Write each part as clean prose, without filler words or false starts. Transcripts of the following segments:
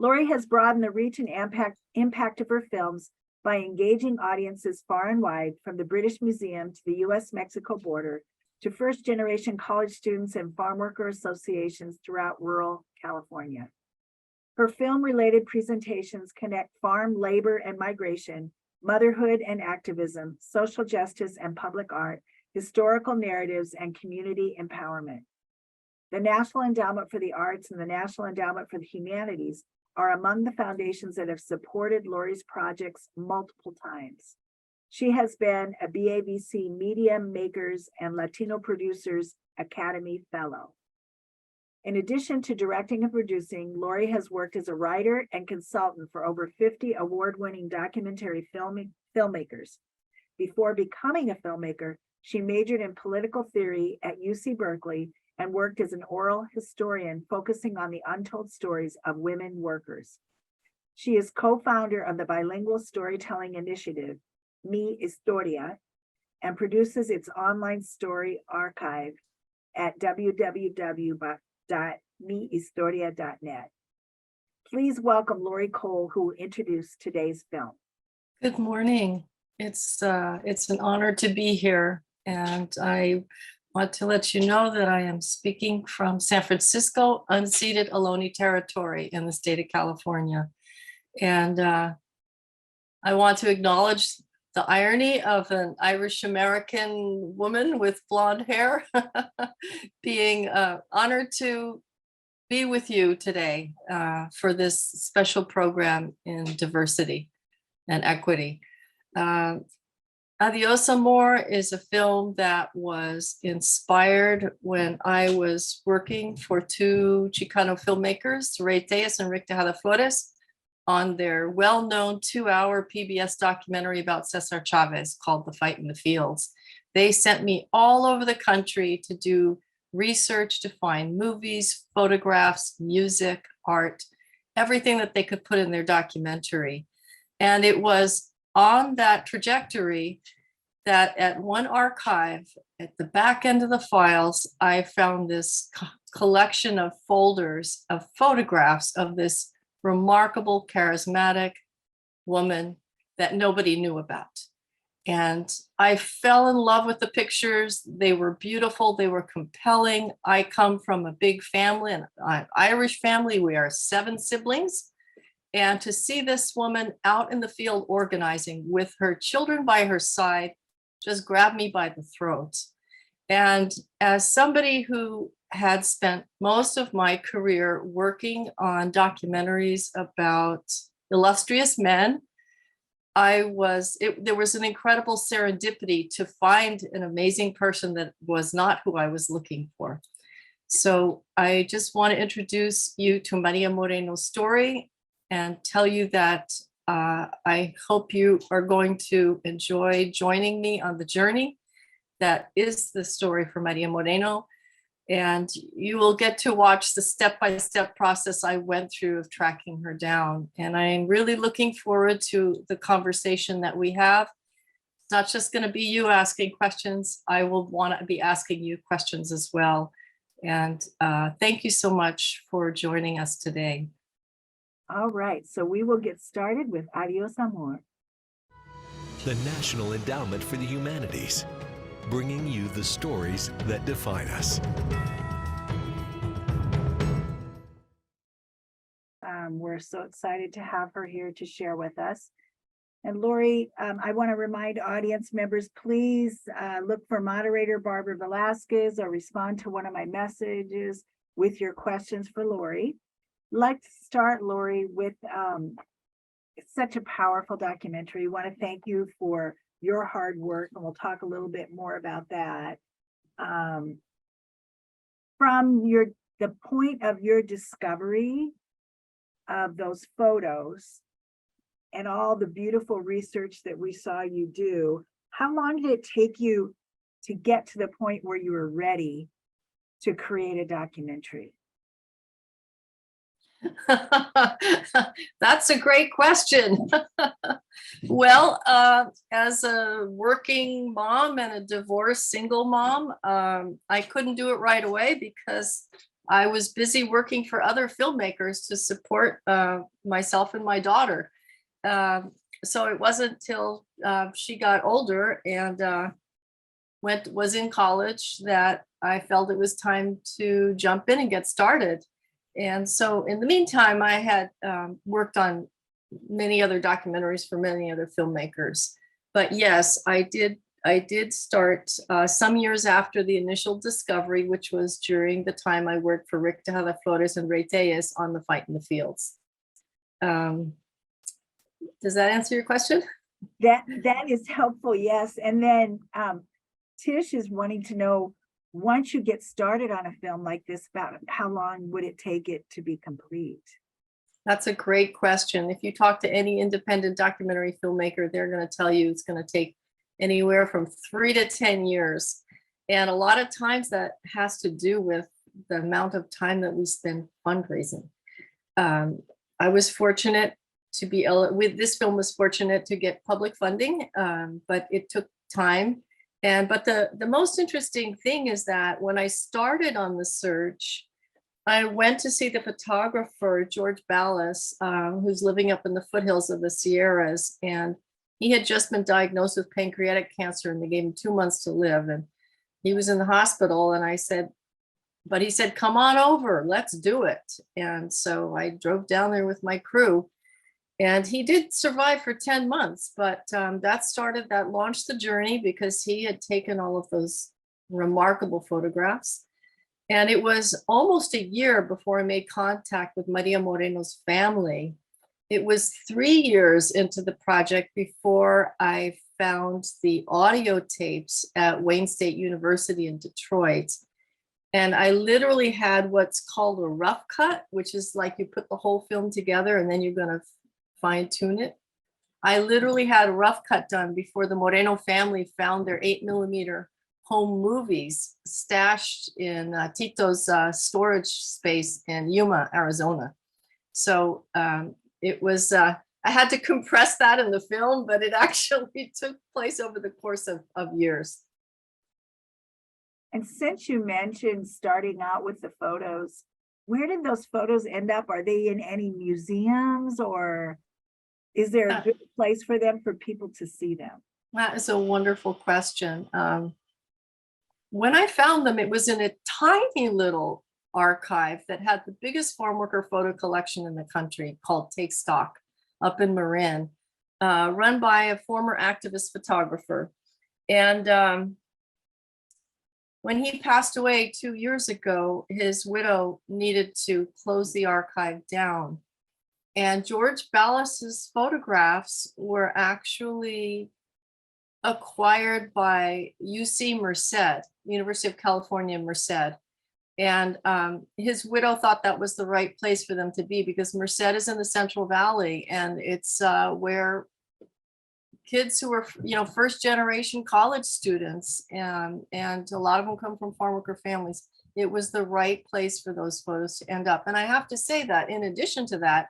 Laurie has broadened the reach and impact of her films by engaging audiences far and wide, from the British Museum to the US-Mexico border, to first-generation college students and farm worker associations throughout rural California. Her film-related presentations connect farm labor and migration, motherhood and activism, social justice and public art, historical narratives, and community empowerment. The National Endowment for the Arts and the National Endowment for the Humanities are among the foundations that have supported Laurie's projects multiple times. She has been a BAVC Media Makers and Latino Producers Academy Fellow. In addition to directing and producing, Laurie has worked as a writer and consultant for over 50 award-winning documentary filmmakers. Before becoming a filmmaker, she majored in political theory at UC Berkeley and worked as an oral historian focusing on the untold stories of women workers. She is co-founder of the Bilingual Storytelling Initiative, Mihistoria, and produces its online story archive at www.mihistoria.net. Please welcome Laurie Coyle, who will introduce today's film. Good morning. It's an honor to be here, and I want to let you know that I am speaking from San Francisco, unceded Ohlone territory in the state of California. And I want to acknowledge the irony of an Irish-American woman with blonde hair being honored to be with you today for this special program in diversity and equity. Adios, Amor is a film that was inspired when I was working for two Chicano filmmakers, Ray Tejas and Rick Tejada Flores, on their well-known 2-hour PBS documentary about Cesar Chavez called The Fight in the Fields. They sent me all over the country to do research, to find movies, photographs, music, art, everything that they could put in their documentary. And it was on that trajectory that at one archive, at the back end of the files, I found this collection of folders of photographs of this remarkable, charismatic woman that nobody knew about. And I fell in love with the pictures. They were beautiful, they were compelling. I come from a big family, an Irish family. We are 7 siblings. And to see this woman out in the field organizing with her children by her side just grabbed me by the throat. And as somebody who had spent most of my career working on documentaries about illustrious men, there was an incredible serendipity to find an amazing person that was not who I was looking for. So I just want to introduce you to Maria Moreno's story and tell you that I hope you are going to enjoy joining me on the journey that is the story for Maria Moreno. And you will get to watch the step-by-step process I went through of tracking her down. And I'm really looking forward to the conversation that we have. It's not just going to be you asking questions. I will want to be asking you questions as well. And thank you so much for joining us today. All right, so we will get started with Adios, Amor. The National Endowment for the Humanities, bringing you the stories that define us. We're so excited to have her here to share with us. And Laurie, I want to remind audience members, please look for moderator Barbara Velasquez or respond to one of my messages with your questions for Laurie. I'd like to start, Laurie, with it's such a powerful documentary. I want to thank you for your hard work, and we'll talk a little bit more about that. From the point of your discovery of those photos and all the beautiful research that we saw you do, how long did it take you to get to the point where you were ready to create a documentary? That's a great question. Well, as a working mom and a divorced single mom, I couldn't do it right away because I was busy working for other filmmakers to support myself and my daughter. So it wasn't till she got older and was in college that I felt it was time to jump in and get started. And so in the meantime, I had worked on many other documentaries for many other filmmakers. But yes, I did start some years after the initial discovery, which was during the time I worked for Rick Tejada Flores and Ray Tellez on The Fight in the Fields. Does that answer your question? That is helpful, yes. And then Tish is wanting to know, once you get started on a film like this, about how long would it take it to be complete? That's a great question. If you talk to any independent documentary filmmaker, they're going to tell you it's going to take anywhere from 3 to 10 years. And a lot of times that has to do with the amount of time that we spend fundraising. I was fortunate to be, with this film was fortunate to get public funding, but it took time. But the most interesting thing is that when I started on the search, I went to see the photographer, George Ballas, who's living up in the foothills of the Sierras. And he had just been diagnosed with pancreatic cancer and they gave him 2 months to live. And he was in the hospital. And I said, but he said, come on over, let's do it. And so I drove down there with my crew. And he did survive for 10 months, but that launched the journey because he had taken all of those remarkable photographs. And it was almost a year before I made contact with Maria Moreno's family. It was 3 years into the project before I found the audio tapes at Wayne State University in Detroit. And I literally had what's called a rough cut, which is like you put the whole film together and then you're going to fine tune it. I literally had a rough cut done before the Moreno family found their 8mm home movies stashed in Tito's storage space in Yuma, Arizona. So it was, I had to compress that in the film, but it actually took place over the course of years. And since you mentioned starting out with the photos, where did those photos end up? Are they in any museums, or is there a good place for them for people to see them? That is a wonderful question. When I found them, it was in a tiny little archive that had the biggest farm worker photo collection in the country, called Take Stock, up in Marin, run by a former activist photographer. And when he passed away 2 years ago, his widow needed to close the archive down. And George Ballas's photographs were actually acquired by UC Merced, University of California, Merced. And his widow thought that was the right place for them to be because Merced is in the Central Valley, and it's where kids who are, first generation college students, and a lot of them come from farm worker families. It was the right place for those photos to end up. And I have to say that in addition to that,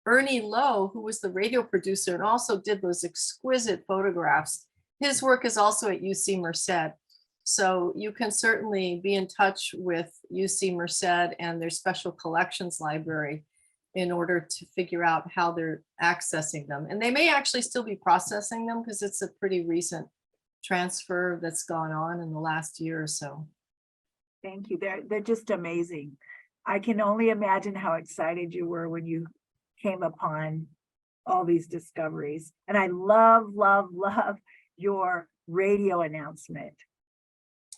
Ernie Lowe, who was the radio producer and also did those exquisite photographs, his work is also at UC Merced. So you can certainly be in touch with UC Merced and their special collections library in order to figure out how they're accessing them. And they may actually still be processing them because it's a pretty recent transfer that's gone on in the last year or so. Thank you. They're just amazing. I can only imagine how excited you were when you came upon all these discoveries. And I love, love, love your radio announcement.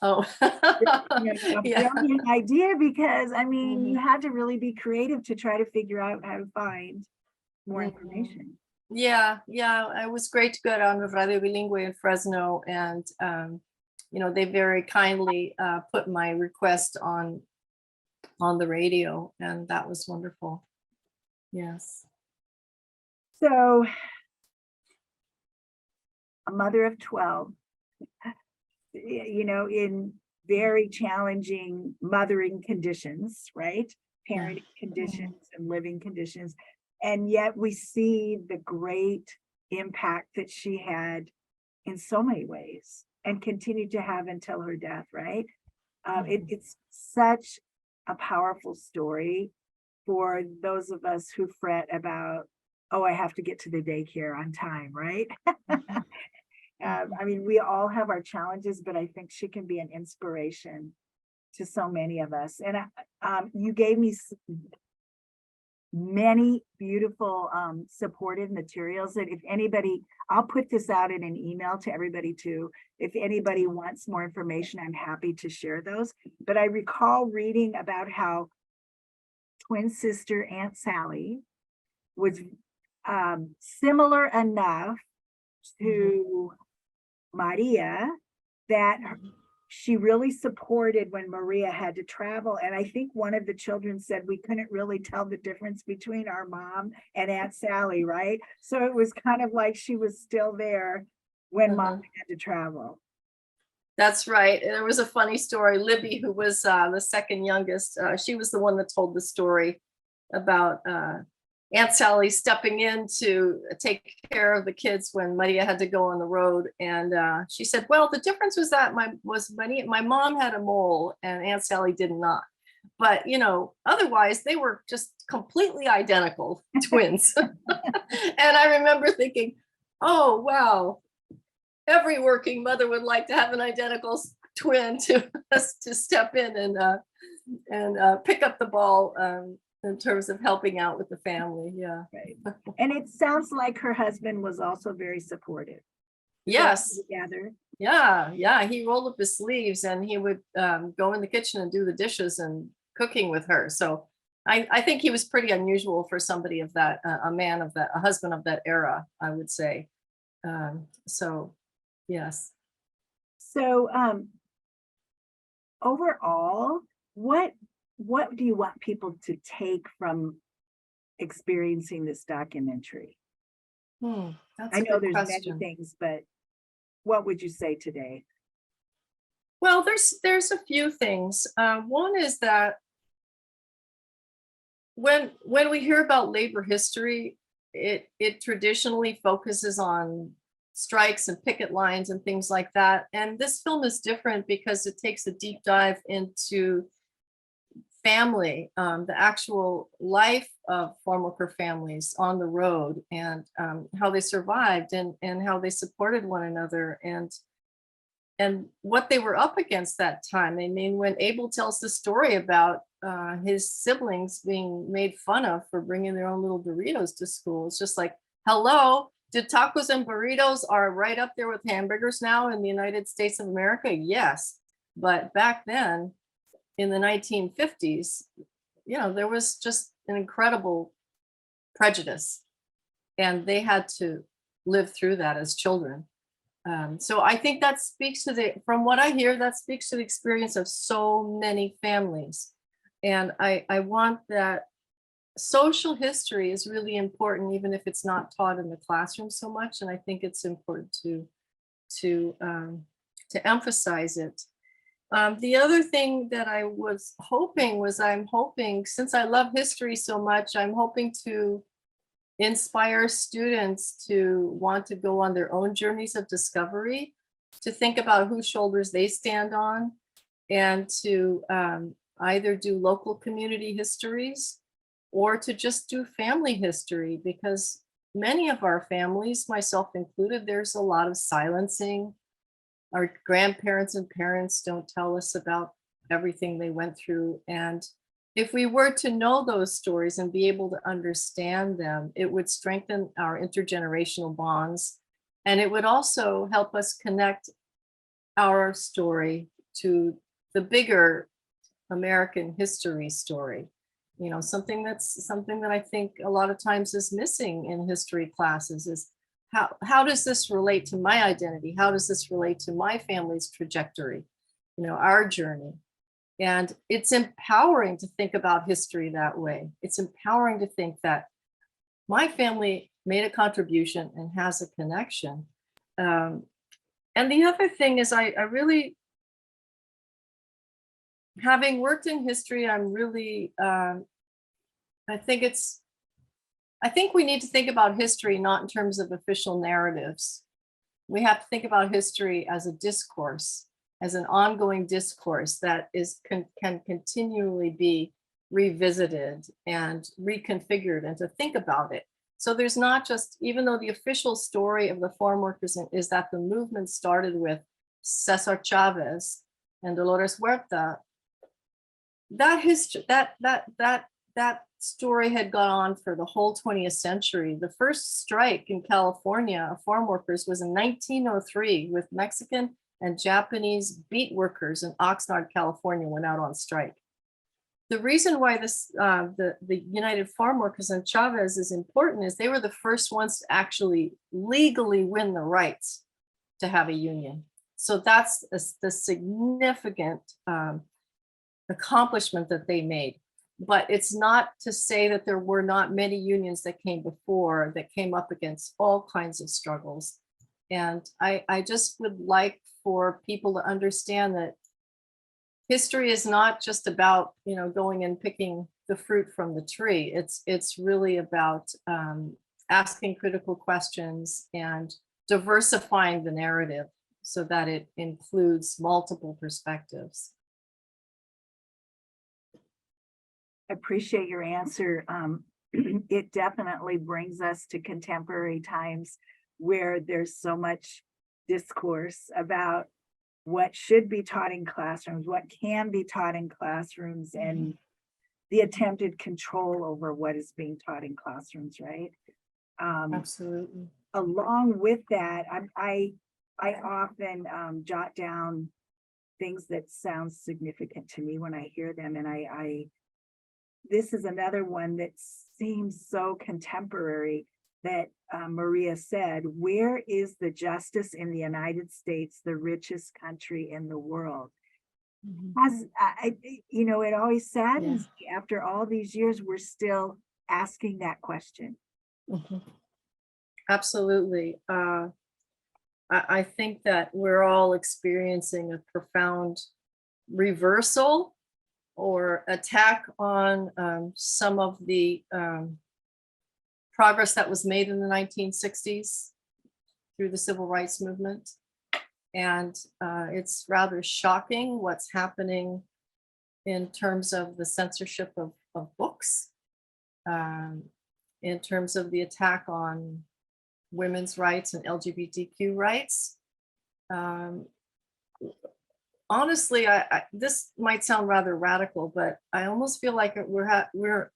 Oh, A yeah. brilliant idea, because I mean, you had to really be creative to try to figure out how to find more information. Yeah, it was great to go down to Radio Bilingual in Fresno, and they very kindly put my request on the radio, and that was wonderful. Yes. So, a mother of 12, in very challenging mothering conditions, right? Parenting conditions and living conditions. And yet we see the great impact that she had in so many ways and continued to have until her death, right? It's such a powerful story for those of us who fret about, oh, I have to get to the daycare on time, right? I mean, we all have our challenges, but I think she can be an inspiration to so many of us. And you gave me many beautiful supportive materials that if anybody, I'll put this out in an email to everybody too. If anybody wants more information, I'm happy to share those. But I recall reading about how twin sister Aunt Sally was similar enough to Maria that she really supported when Maria had to travel. And I think one of the children said we couldn't really tell the difference between our mom and Aunt Sally, right? So it was kind of like she was still there when mom had to travel. That's right. There was a funny story. Libby, who was the second youngest, she was the one that told the story about Aunt Sally stepping in to take care of the kids when Maria had to go on the road. And she said, well, the difference was that my mom had a mole and Aunt Sally did not. But, you know, otherwise they were just completely identical twins. And I remember thinking, oh, wow, every working mother would like to have an identical twin to step in and pick up the ball in terms of helping out with the family. Yeah. Right. And it sounds like her husband was also very supportive. Yes. Together. Yeah. He rolled up his sleeves and he would go in the kitchen and do the dishes and cooking with her. So I think he was pretty unusual for somebody of that, a husband of that era, I would say. So, yes. So overall, what do you want people to take from experiencing this documentary? That's I a know good there's question. many things, but what would you say today? Well, there's a few things. One is that when we hear about labor history, it traditionally focuses on strikes and picket lines and things like that. And this film is different because it takes a deep dive into family, the actual life of farm worker families on the road, and how they survived and how they supported one another and what they were up against that time. I mean, when Abel tells the story about his siblings being made fun of for bringing their own little Doritos to school, it's just like, hello, did tacos and burritos are right up there with hamburgers now in the United States of America? Yes. But back then, in the 1950s, you know, there was just an incredible prejudice and they had to live through that as children. So I think that speaks to from what I hear, that speaks to the experience of so many families. And I want that social history is really important, even if it's not taught in the classroom so much. And I think it's important to emphasize it. The other thing that I was hoping was, since I love history so much, I'm hoping to inspire students to want to go on their own journeys of discovery, to think about whose shoulders they stand on, and to either do local community histories or to just do family history, because many of our families, myself included, there's a lot of silencing. Our grandparents and parents don't tell us about everything they went through. And if we were to know those stories and be able to understand them, it would strengthen our intergenerational bonds. And it would also help us connect our story to the bigger American history story. You know, something that I think a lot of times is missing in history classes is how does this relate to my identity? How does this relate to my family's trajectory? You know, our journey. And it's empowering to think about history that way. It's empowering to think that my family made a contribution and has a connection. And the other thing is I really, having worked in history, I'm really, I think we need to think about history not in terms of official narratives. We have to think about history as a discourse. as an ongoing discourse that can continually be revisited and reconfigured, and to think about it. So there's not just, even though the official story of the farm workers is that the movement started with Cesar Chavez and Dolores Huerta, that history, that story had gone on for the whole 20th century. The first strike in California of farm workers was in 1903, with Mexican and Japanese beet workers in Oxnard, California, went out on strike. The reason why this the United Farm Workers and Chavez is important is they were the first ones to actually legally win the rights to have a union. So that's the significant accomplishment that they made. But it's not to say that there were not many unions that came before that came up against all kinds of struggles. And I just would like for people to understand that history is not just about, you know, going and picking the fruit from the tree. It's really about asking critical questions and diversifying the narrative so that it includes multiple perspectives. I appreciate your answer. It definitely brings us to contemporary times where there's so much discourse about what should be taught in classrooms, what can be taught in classrooms, and the attempted control over what is being taught in classrooms, right? Absolutely. Along with that, I often jot down things that sound significant to me when I hear them, and this is another one that seems so contemporary that Maria said, where is the justice in the United States, the richest country in the world? As you know, it always saddens me after all these years, we're still asking that question. Absolutely. I think that we're all experiencing a profound reversal or attack on some of the progress that was made in the 1960s through the civil rights movement. And it's rather shocking what's happening in terms of the censorship of books, in terms of the attack on women's rights and LGBTQ rights. Honestly, this might sound rather radical, but I almost feel like we're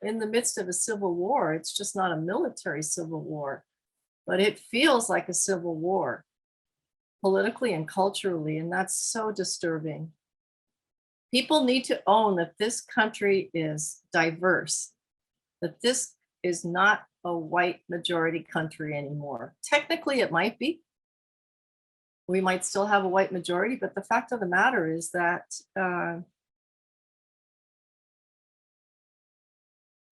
in the midst of a civil war. It's just not a military civil war, but it feels like a civil war, politically and culturally, and that's so disturbing. People need to own that this country is diverse, that this is not a white majority country anymore. Technically, it might be. We might still have a white majority, but the fact of the matter is that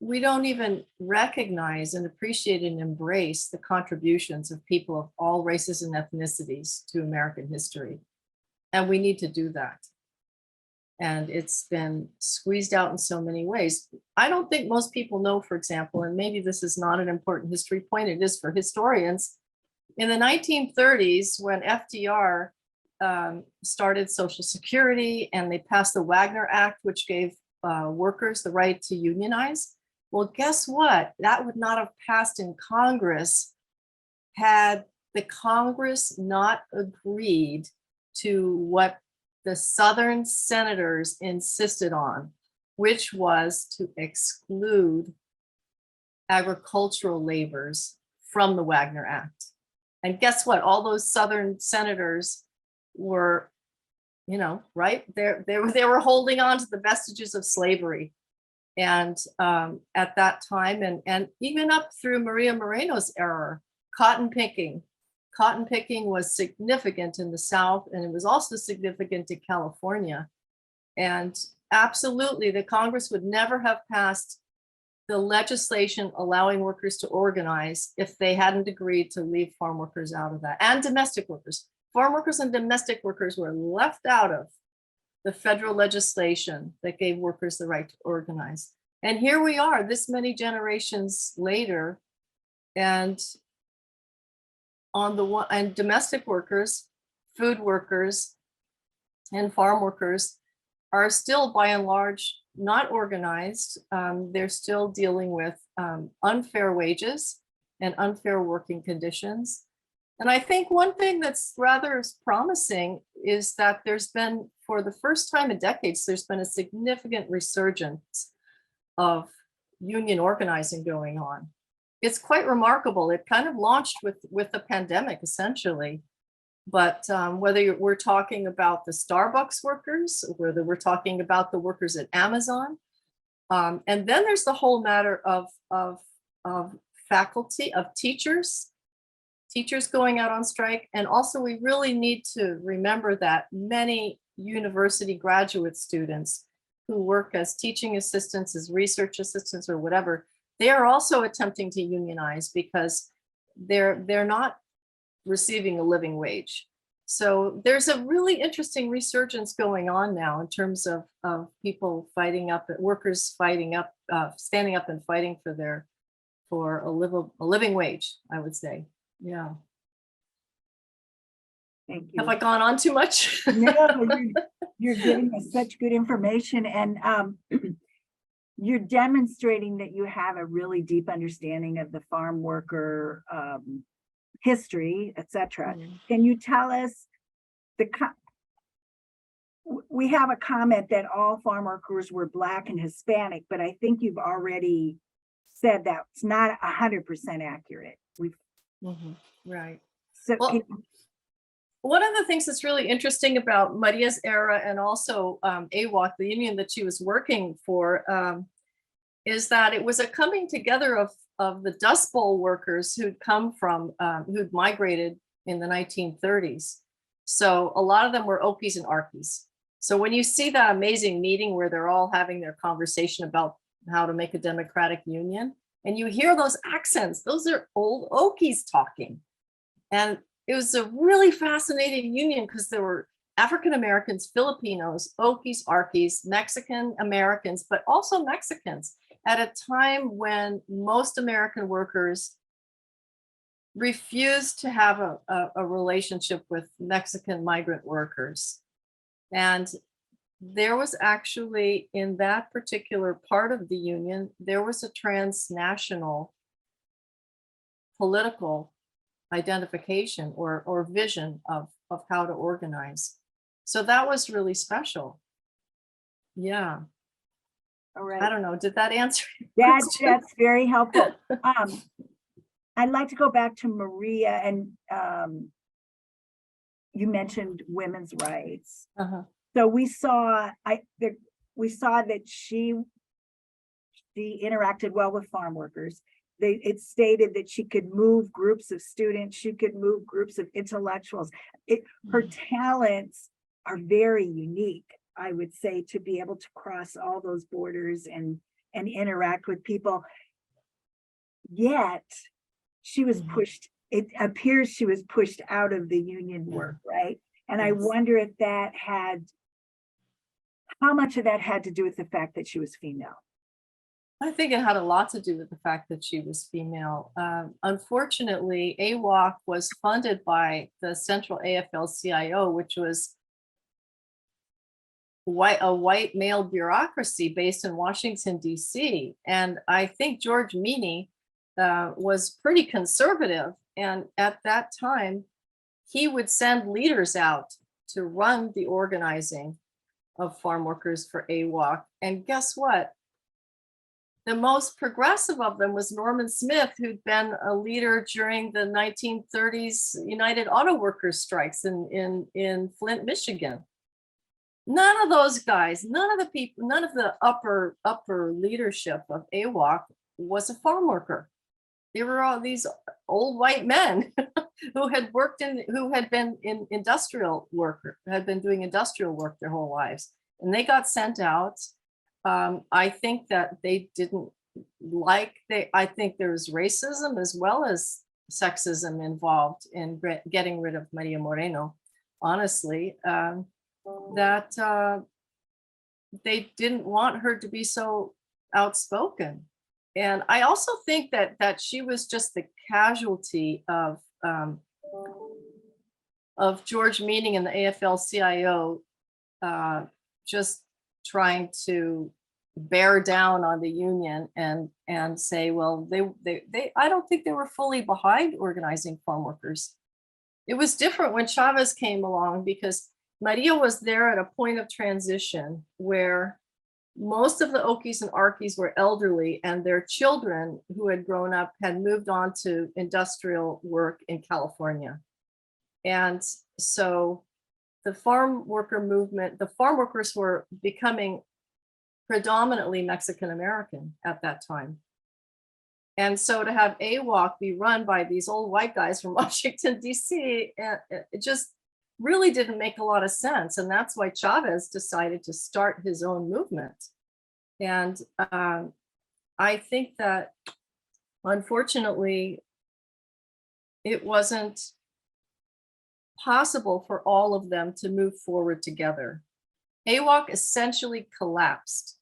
we don't even recognize and appreciate and embrace the contributions of people of all races and ethnicities to American history. And we need to do that. And it's been squeezed out in so many ways. I don't think most people know, for example, and maybe this is not an important history point, it is for historians. In the 1930s, when FDR started Social Security and they passed the Wagner Act, which gave workers the right to unionize, well, guess what? That would not have passed in Congress had the Congress not agreed to what the Southern senators insisted on, which was to exclude agricultural laborers from the Wagner Act. And guess what? All those Southern senators were, you know, right? They were holding on to the vestiges of slavery. And at that time, and even up through Maria Moreno's era, cotton picking was significant in the South, and it was also significant in California. And absolutely, the Congress would never have passed the legislation allowing workers to organize if they hadn't agreed to leave farm workers out of that, and domestic workers. Farm workers and domestic workers were left out of the federal legislation that gave workers the right to organize. And here we are, this many generations later, and on the one, and domestic workers, food workers, and farm workers are still by and large not organized. They're still dealing with unfair wages and unfair working conditions. And I think one thing that's rather promising is that there's been, for the first time in decades, there's been a significant resurgence of union organizing going on. It's quite remarkable. It kind of launched with the pandemic, essentially. But whether we're talking about the Starbucks workers, whether we're talking about the workers at Amazon, and then there's the whole matter of faculty, of teachers going out on strike. And also we really need to remember that many university graduate students who work as teaching assistants, as research assistants or whatever, they are also attempting to unionize because they're not receiving a living wage. So there's a really interesting resurgence going on now in terms of people fighting up, workers fighting up, standing up and fighting for a living wage, I would say. Yeah. Thank you. Have I gone on too much? No, you're giving us such good information, and you're demonstrating that you have a really deep understanding of the farm worker history, etc. Can you tell us we have a comment that all farm workers were Black and Hispanic, but I think you've already said that's not 100% accurate. Right. So well, one of the things that's really interesting about Maria's era and also AWOC, the union that she was working for, is that it was a coming together of the Dust Bowl workers who'd come from, who'd migrated in the 1930s. So a lot of them were Okies and Arkies. So when you see that amazing meeting where they're all having their conversation about how to make a democratic union, and you hear those accents, those are old Okies talking. And it was a really fascinating union because there were African Americans, Filipinos, Okies, Arkies, Mexican Americans, but also Mexicans at a time when most American workers refused to have a relationship with Mexican migrant workers. And there was actually, in that particular part of the union, there was a transnational political identification or vision of how to organize. So that was really special. Yeah. all right. I don't know. Did that answer your question? That's very helpful. I'd like to go back to Maria, and you mentioned women's rights. So we saw that she interacted well with farm workers. It stated that she could move groups of students, she could move groups of intellectuals. Her talents are very unique, I would say, to be able to cross all those borders and interact with people. Yet she was pushed, it appears she was pushed out of the union work, right? And I wonder if how much of that had to do with the fact that she was female. I think it had a lot to do with the fact that she was female. Unfortunately, AWOC was funded by the Central AFL-CIO, which was a white male bureaucracy based in Washington, D.C. And I think George Meany was pretty conservative. And at that time, he would send leaders out to run the organizing of farm workers for AWOC. And guess what? The most progressive of them was Norman Smith, who'd been a leader during the 1930s United Auto Workers strikes in Flint, Michigan. None of those guys, none of the people, none of the upper leadership of AWOC was a farm worker. They were all these old white men who had been in industrial work, had been doing industrial work their whole lives. And they got sent out. I think that they didn't I think there was racism as well as sexism involved in getting rid of Maria Moreno, honestly, that they didn't want her to be so outspoken. And I also think that she was just the casualty of George Meany and the AFL-CIO just trying to bear down on the union and say, well, they I don't think they were fully behind organizing farm workers. It was different when Chavez came along because Maria was there at a point of transition where most of the Okies and Arkies were elderly, and their children who had grown up had moved on to industrial work in California. And so the farm worker movement, the farm workers were becoming predominantly Mexican American at that time. And so to have AWOC be run by these old white guys from Washington, D.C., it just really didn't make a lot of sense. And that's why Chavez decided to start his own movement. And I think that, unfortunately, it wasn't possible for all of them to move forward together. AWOC essentially collapsed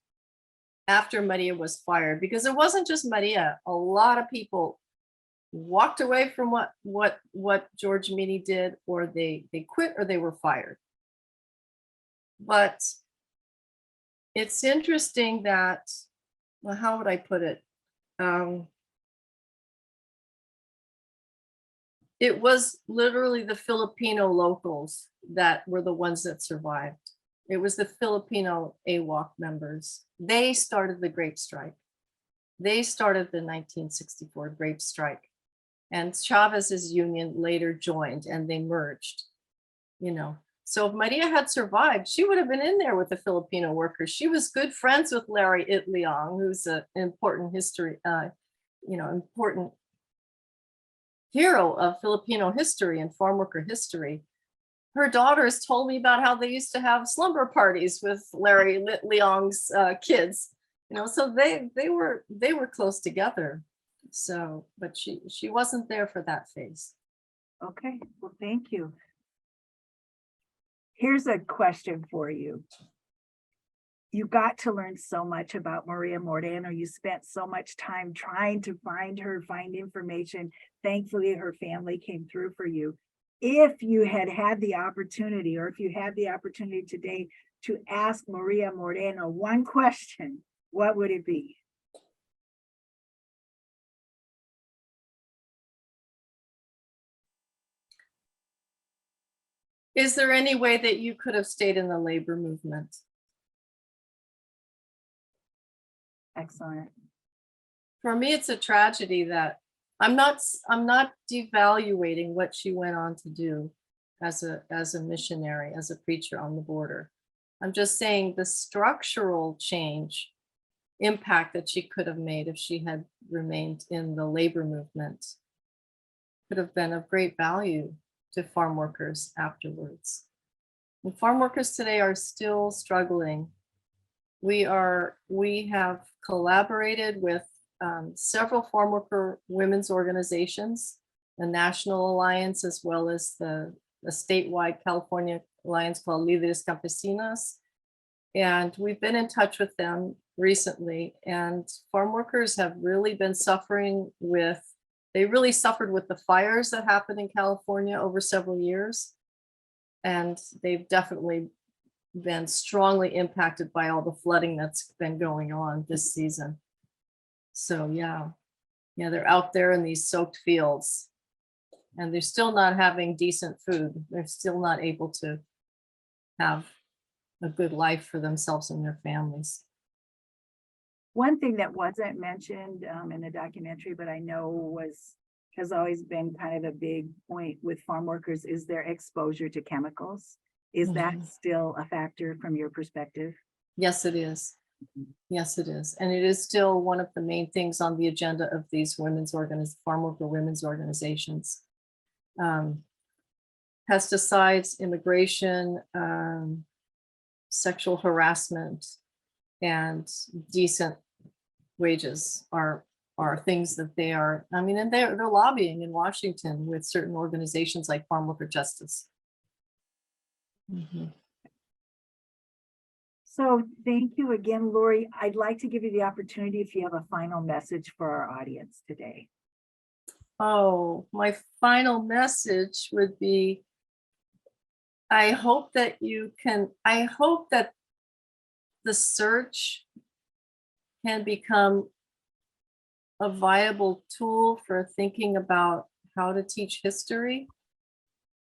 after Maria was fired, because it wasn't just Maria. A lot of people walked away from what George Meany did, or they quit, or they were fired. But it's interesting that, well, how would I put it? It was literally the Filipino locals that were the ones that survived. It was the Filipino AWOC members. They started the grape strike. They started the 1964 grape strike. And Chavez's union later joined, and they merged, you know. So if Maria had survived, she would have been in there with the Filipino workers. She was good friends with Laurie Itliong, who's an important history, important hero of Filipino history and farm worker history. Her daughters told me about how they used to have slumber parties with Laurie Leong's kids, you know, so they were close together. So, but she wasn't there for that phase. Okay, well, thank you. Here's a question for you. You got to learn so much about Maria Moreno. You spent so much time trying to find her, find information. Thankfully, her family came through for you. If you had the opportunity, or if you had the opportunity today to ask Maria Moreno one question, what would it be? Is there any way that you could have stayed in the labor movement? Excellent. For me, it's a tragedy that I'm not devaluating what she went on to do as a missionary, as a preacher on the border. I'm just saying the structural change impact that she could have made if she had remained in the labor movement could have been of great value to farm workers afterwards. And farm workers today are still struggling. We have collaborated with several farm worker women's organizations, the National Alliance, as well as the statewide California Alliance called Líderes Campesinas. And we've been in touch with them recently, and farm workers have really been suffering with, they really suffered with the fires that happened in California over several years. And they've definitely been strongly impacted by all the flooding that's been going on this season. So yeah, they're out there in these soaked fields, and they're still not having decent food. They're still not able to have a good life for themselves and their families. One thing that wasn't mentioned in the documentary, but I know has always been kind of a big point with farm workers, is their exposure to chemicals. Is that still a factor from your perspective? Yes, it is. Yes, it is. And it is still one of the main things on the agenda of these farm worker women's organizations. Pesticides, immigration, sexual harassment, and decent wages are things that they are, I mean, and they're lobbying in Washington with certain organizations like Farm Worker Justice. So thank you again, Laurie. I'd like to give you the opportunity if you have a final message for our audience today. Oh, my final message would be, I hope that I hope that the search can become a viable tool for thinking about how to teach history,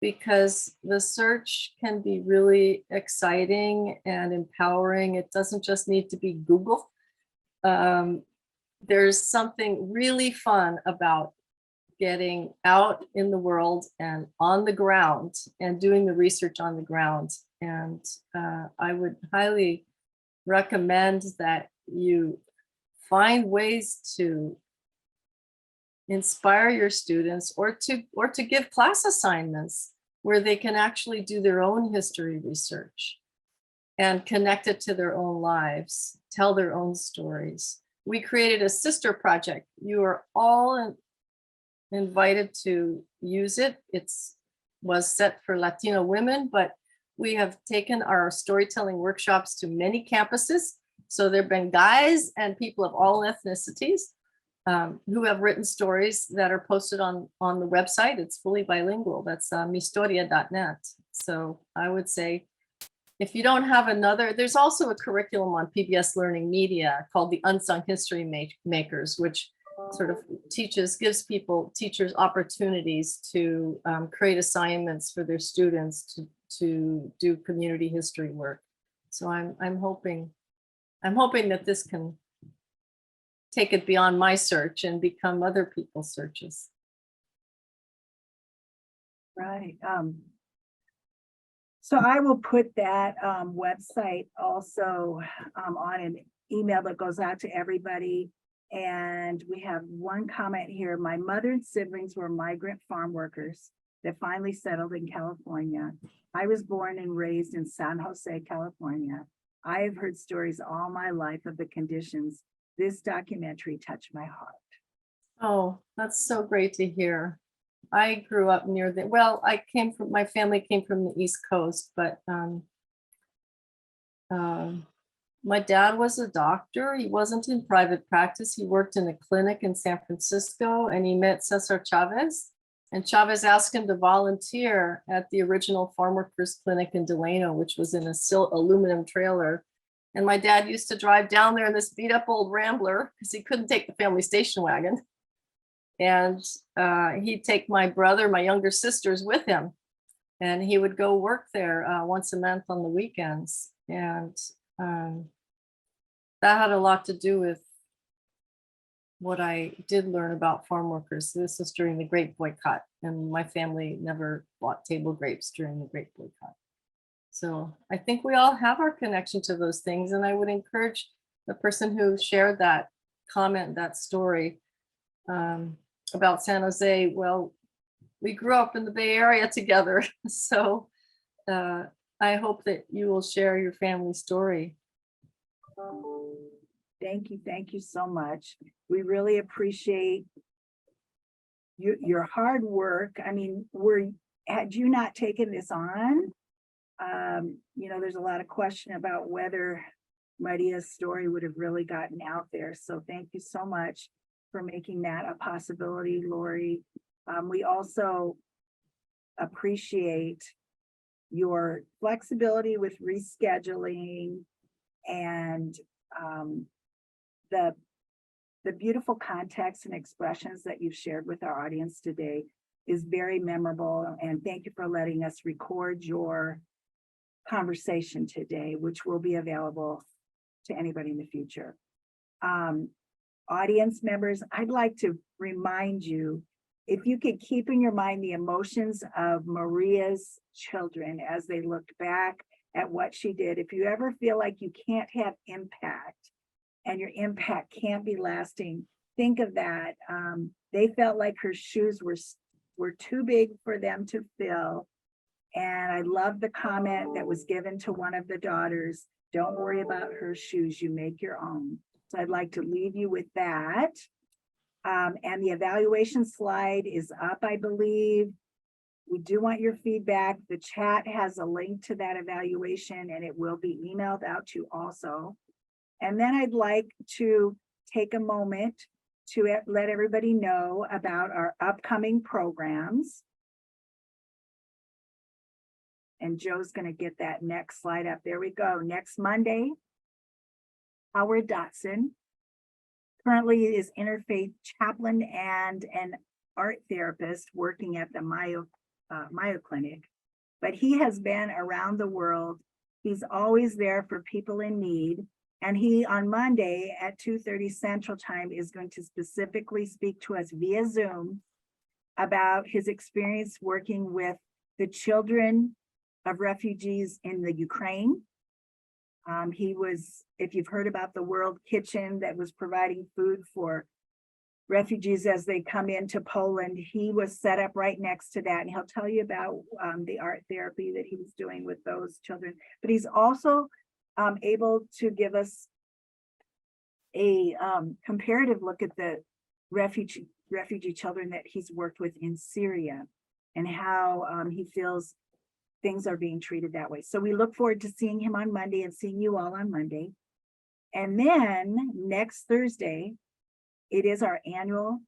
because the search can be really exciting and empowering. It doesn't just need to be Google. There's something really fun about getting out in the world and on the ground and doing the research on the ground. And I would highly recommend that you find ways to inspire your students, or to give class assignments where they can actually do their own history research and connect it to their own lives, tell their own stories. We created a sister project. You are all invited to use it. Was set for Latino women, but we have taken our storytelling workshops to many campuses. So there've been guys and people of all ethnicities who have written stories that are posted on the website. It's fully bilingual. That's mihistoria.net. So I would say, if you don't have another, there's also a curriculum on PBS Learning Media called the Unsung History Makers, which sort of gives teachers opportunities to create assignments for their students to do community history work. So I'm hoping that this can take it beyond my search and become other people's searches. Right. So I will put that website also on an email that goes out to everybody. And we have one comment here. My mother and siblings were migrant farm workers that finally settled in California. I was born and raised in San Jose, California. I have heard stories all my life of the conditions. This documentary touched my heart. Oh, that's so great to hear. I grew up near my family came from the East Coast, but my dad was a doctor. He wasn't in private practice. He worked in a clinic in San Francisco, and he met Cesar Chavez. And Chavez asked him to volunteer at the original farm workers clinic in Delano, which was in a aluminum trailer. And my dad used to drive down there in this beat up old Rambler because he couldn't take the family station wagon. And he'd take my brother, my younger sisters with him. And he would go work there once a month on the weekends. And that had a lot to do with what I did learn about farm workers. This was during the grape boycott, and my family never bought table grapes during the grape boycott. So I think we all have our connection to those things. And I would encourage the person who shared that comment, that story about San Jose. Well, we grew up in the Bay Area together. So I hope that you will share your family story. Thank you. Thank you so much. We really appreciate your hard work. I mean, had you not taken this on, there's a lot of question about whether Maria's story would have really gotten out there. So thank you so much for making that a possibility, Laurie. We also appreciate your flexibility with rescheduling, and the beautiful context and expressions that you've shared with our audience today is very memorable. And thank you for letting us record your conversation today, which will be available to anybody in the future. Audience members, I'd like to remind you, if you could keep in your mind the emotions of Maria's children as they looked back at what she did. If you ever feel like you can't have impact and your impact can't be lasting, think of that. They felt like her shoes were too big for them to fill. And I love the comment that was given to one of the daughters: don't worry about her shoes, you make your own. So I'd like to leave you with that. And the evaluation slide is up, I believe. We do want your feedback. The chat has a link to that evaluation, and it will be emailed out to you also. And then I'd like to take a moment to let everybody know about our upcoming programs. And Joe's going to get that next slide up. There we go. Next Monday, Howard Dotson currently is interfaith chaplain and an art therapist working at the Mayo Clinic. But he has been around the world. He's always there for people in need. And he, on Monday at 2:30 Central Time, is going to specifically speak to us via Zoom about his experience working with the children of refugees in the Ukraine. He was, if you've heard about the World Kitchen that was providing food for refugees as they come into Poland, he was set up right next to that. And he'll tell you about the art therapy that he was doing with those children. But he's also able to give us a comparative look at the refugee children that he's worked with in Syria and how he feels things are being treated that way. So we look forward to seeing him on Monday and seeing you all on Monday. And then next Thursday, it is our annual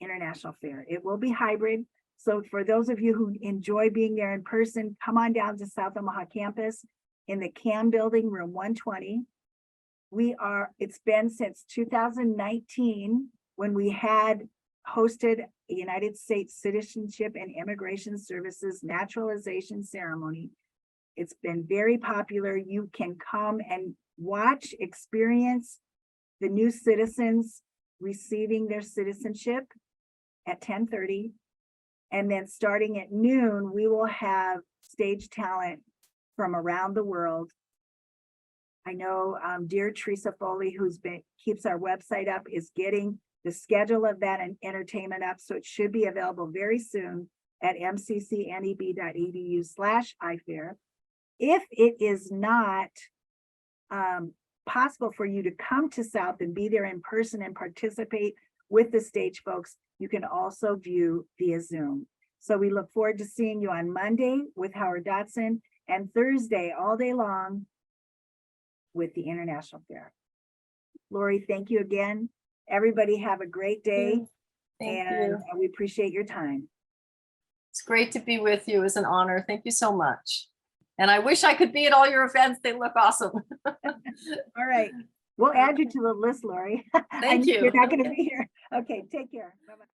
International Fair. It will be hybrid. So for those of you who enjoy being there in person, come on down to South Omaha campus in the CAM building, room 120. It's been since 2019 when we had hosted a United States Citizenship and Immigration Services naturalization ceremony. It's been very popular. You can come and watch, experience the new citizens receiving their citizenship at 10:30. And then starting at noon, we will have stage talent from around the world. I know dear Teresa Foley, keeps our website up, is getting the schedule of that and entertainment up. So it should be available very soon at mccneb.edu/ifair. If it is not possible for you to come to South and be there in person and participate with the stage folks, you can also view via Zoom. So we look forward to seeing you on Monday with Howard Dotson and Thursday all day long with the International Fair. Laurie, thank you again. Everybody have a great day. Thank and you. we appreciate your time. It's great to be with you. It's an honor. Thank you so much. And I wish I could be at all your events. They look awesome. All right. We'll add you to the list, Laurie. Thank you. You're not going to be here. Okay, take care. Bye-bye.